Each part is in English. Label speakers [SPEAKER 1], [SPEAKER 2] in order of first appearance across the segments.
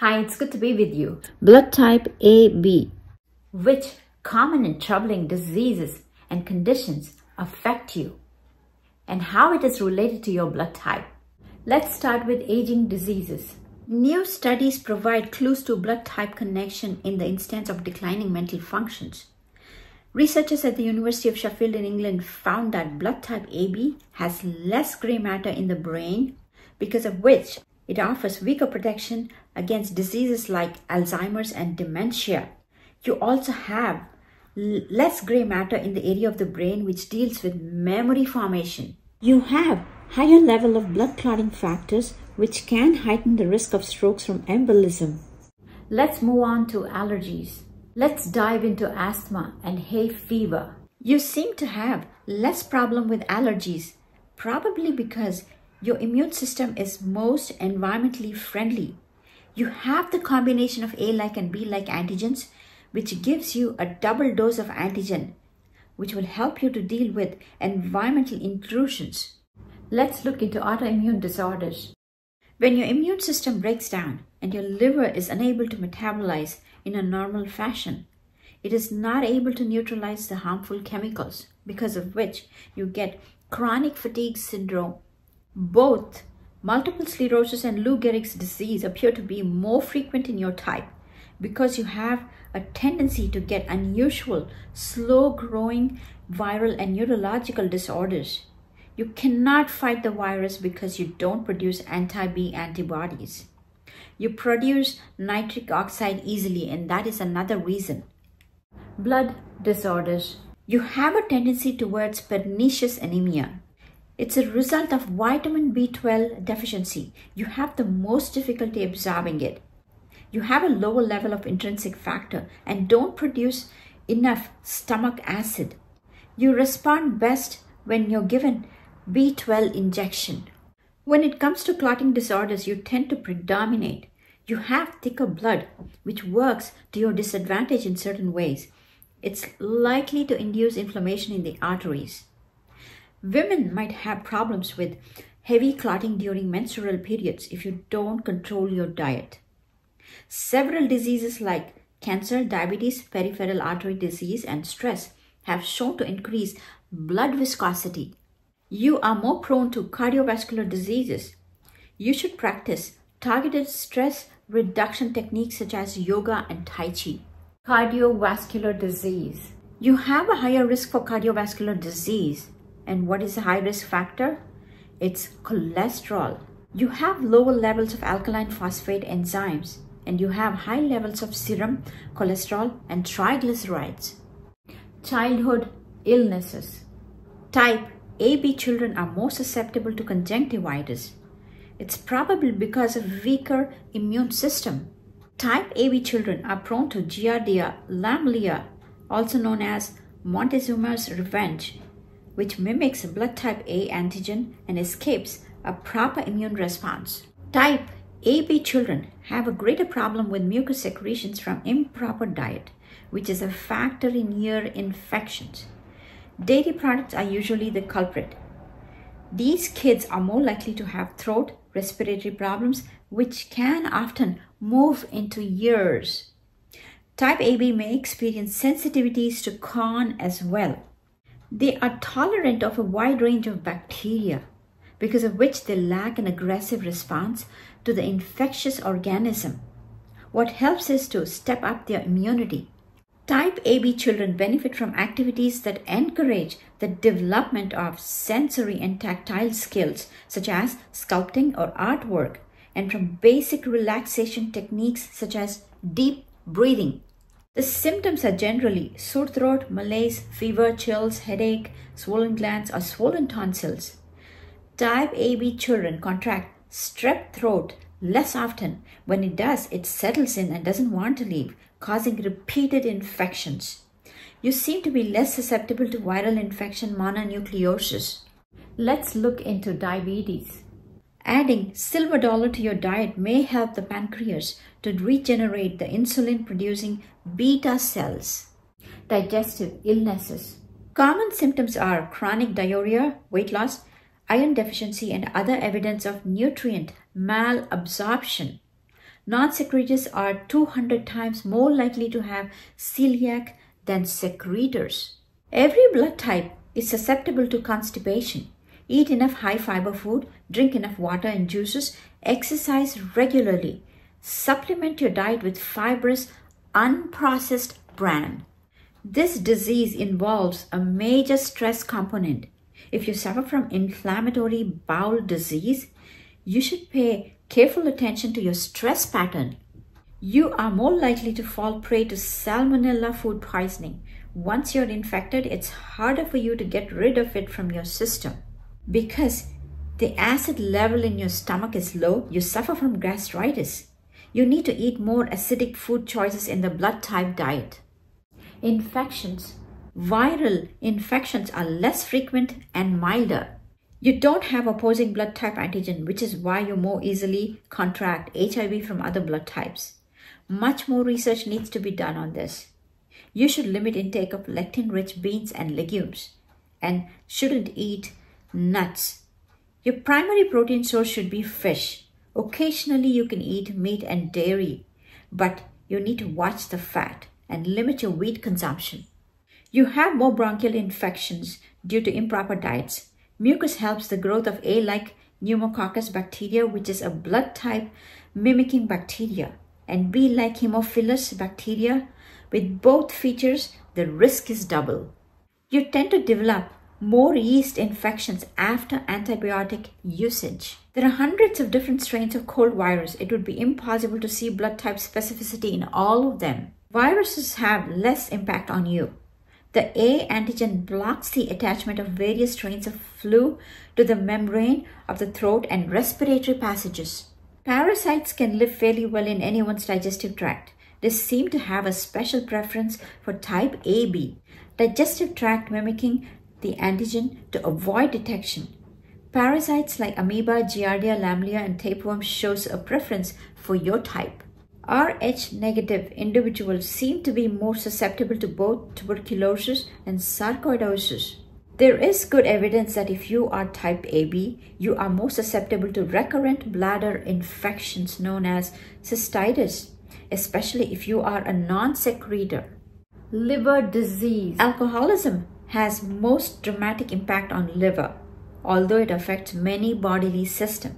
[SPEAKER 1] Hi, it's good to be with you.
[SPEAKER 2] Blood type AB.
[SPEAKER 1] Which common and troubling diseases and conditions affect you and how it is related to your blood type? Let's start with aging diseases. New studies provide clues to blood type connection in the instance of declining mental functions. Researchers at the University of Sheffield in England found that blood type AB has less gray matter in the brain, because of which it offers weaker protection against diseases like Alzheimer's and dementia. You also have less gray matter in the area of the brain which deals with memory formation. You have higher level of blood clotting factors which can heighten the risk of strokes from embolism. Let's move on to allergies. Let's dive into asthma and hay fever. You seem to have less problem with allergies, probably because your immune system is most environmentally friendly. You have the combination of A-like and B-like antigens, which gives you a double dose of antigen, which will help you to deal with environmental intrusions. Let's look into autoimmune disorders. When your immune system breaks down and your liver is unable to metabolize in a normal fashion, it is not able to neutralize the harmful chemicals, because of which you get chronic fatigue syndrome. Both multiple sclerosis and Lou Gehrig's disease appear to be more frequent in your type because you have a tendency to get unusual, slow-growing viral and neurological disorders. You cannot fight the virus because you don't produce anti-B antibodies. You produce nitric oxide easily, and that is another reason. Blood disorders. You have a tendency towards pernicious anemia. It's a result of vitamin B12 deficiency. You have the most difficulty absorbing it. You have a lower level of intrinsic factor and don't produce enough stomach acid. You respond best when you're given B12 injection. When it comes to clotting disorders, you tend to predominate. You have thicker blood, which works to your disadvantage in certain ways. It's likely to induce inflammation in the arteries. Women might have problems with heavy clotting during menstrual periods if you don't control your diet. Several diseases like cancer, diabetes, peripheral artery disease, and stress have shown to increase blood viscosity. You are more prone to cardiovascular diseases. You should practice targeted stress reduction techniques such as yoga and Tai Chi. Cardiovascular disease. You have a higher risk for cardiovascular disease. And what is a high risk factor? It's cholesterol. You have lower levels of alkaline phosphate enzymes, and you have high levels of serum cholesterol and triglycerides. Childhood illnesses. Type AB children are more susceptible to conjunctivitis. It's probably because of weaker immune system. Type AB children are prone to Giardia lamblia, also known as Montezuma's revenge, which mimics blood type A antigen and escapes a proper immune response. Type AB children have a greater problem with mucus secretions from improper diet, which is a factor in ear infections. Dairy products are usually the culprit. These kids are more likely to have throat, respiratory problems, which can often move into ears. Type AB may experience sensitivities to corn as well. They are tolerant of a wide range of bacteria, because of which they lack an aggressive response to the infectious organism. What helps is to step up their immunity. Type AB children benefit from activities that encourage the development of sensory and tactile skills, such as sculpting or artwork, and from basic relaxation techniques such as deep breathing. The symptoms are generally sore throat, malaise, fever, chills, headache, swollen glands, or swollen tonsils. Type AB children contract strep throat less often. When it does, it settles in and doesn't want to leave, causing repeated infections. You seem to be less susceptible to viral infection mononucleosis. Let's look into diabetes. Adding silver dollar to your diet may help the pancreas to regenerate the insulin-producing beta cells. Digestive illnesses. Common symptoms are chronic diarrhea, weight loss, iron deficiency, and other evidence of nutrient malabsorption. Non-secretors are 200 times more likely to have celiac than secretors. Every blood type is susceptible to constipation. Eat enough high-fiber food, drink enough water and juices, exercise regularly. Supplement your diet with fibrous, unprocessed bran. This disease involves a major stress component. If you suffer from inflammatory bowel disease, you should pay careful attention to your stress pattern. You are more likely to fall prey to salmonella food poisoning. Once you're infected, it's harder for you to get rid of it from your system. Because the acid level in your stomach is low, you suffer from gastritis. You need to eat more acidic food choices in the blood type diet. Infections. Viral infections are less frequent and milder. You don't have opposing blood type antigen, which is why you more easily contract HIV from other blood types. Much more research needs to be done on this. You should limit intake of lectin-rich beans and legumes and shouldn't eat nuts. Your primary protein source should be fish. Occasionally you can eat meat and dairy, but you need to watch the fat and limit your wheat consumption. You have more bronchial infections due to improper diets. Mucus helps the growth of A-like pneumococcus bacteria, which is a blood type mimicking bacteria, and B-like Haemophilus bacteria. With both features, the risk is double. You tend to develop more yeast infections after antibiotic usage. There are hundreds of different strains of cold virus. It would be impossible to see blood type specificity in all of them. Viruses have less impact on you. The A antigen blocks the attachment of various strains of flu to the membrane of the throat and respiratory passages. Parasites can live fairly well in anyone's digestive tract. They seem to have a special preference for type AB, digestive tract mimicking the antigen to avoid detection. Parasites like amoeba, giardia, lamblia, and tapeworm shows a preference for your type. Rh negative individuals seem to be more susceptible to both tuberculosis and sarcoidosis. There is good evidence that if you are type AB, you are more susceptible to recurrent bladder infections known as cystitis, especially if you are a non-secretor. Liver disease. Alcoholism has most dramatic impact on liver, although it affects many bodily systems.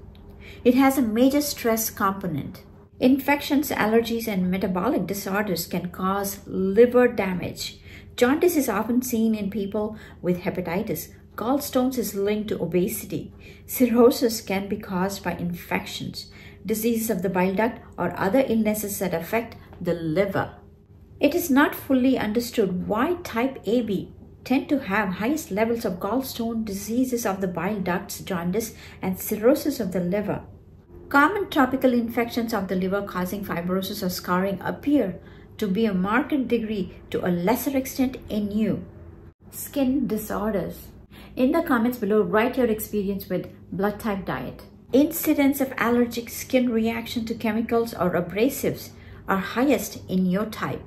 [SPEAKER 1] It has a major stress component. Infections, allergies, and metabolic disorders can cause liver damage. Jaundice is often seen in people with hepatitis. Gallstones is linked to obesity. Cirrhosis can be caused by infections, diseases of the bile duct, or other illnesses that affect the liver. It is not fully understood why type AB tend to have highest levels of gallstone, diseases of the bile ducts, jaundice, and cirrhosis of the liver. Common tropical infections of the liver causing fibrosis or scarring appear to be a marked degree to a lesser extent in you. Skin disorders. In the comments below, write your experience with blood type diet. Incidence of allergic skin reaction to chemicals or abrasives are highest in your type.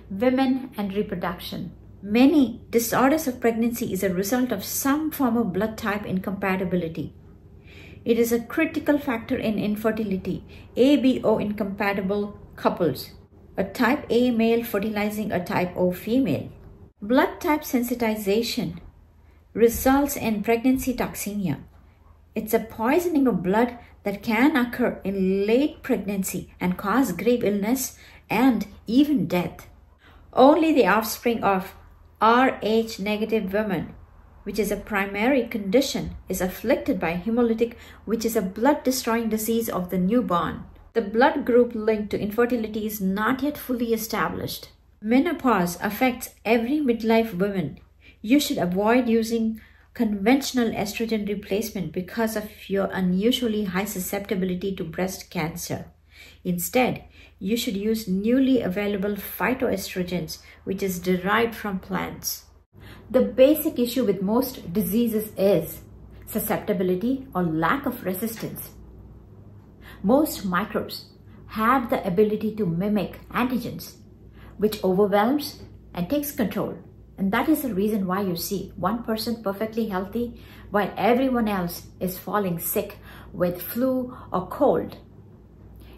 [SPEAKER 1] Women and reproduction. Many disorders of pregnancy is a result of some form of blood type incompatibility. It is a critical factor in infertility. ABO incompatible couples. A type A male fertilizing a type O female. Blood type sensitization results in pregnancy toxemia. It's a poisoning of blood that can occur in late pregnancy and cause grave illness and even death. Only the offspring of Rh negative women, which is a primary condition, is afflicted by hemolytic, which is a blood-destroying disease of the newborn. The blood group linked to infertility is not yet fully established. Menopause affects every midlife woman. You should avoid using conventional estrogen replacement because of your unusually high susceptibility to breast cancer. Instead, you should use newly available phytoestrogens, which is derived from plants. The basic issue with most diseases is susceptibility or lack of resistance. Most microbes have the ability to mimic antigens, which overwhelms and takes control. And that is the reason why you see one person perfectly healthy while everyone else is falling sick with flu or cold.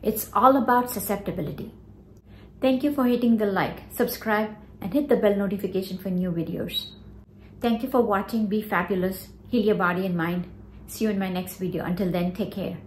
[SPEAKER 1] It's all about susceptibility. Thank you for hitting the like, subscribe, and hit the bell notification for new videos. Thank you for watching. Be fabulous. Heal your body and mind. See you in my next video. Until then, take care.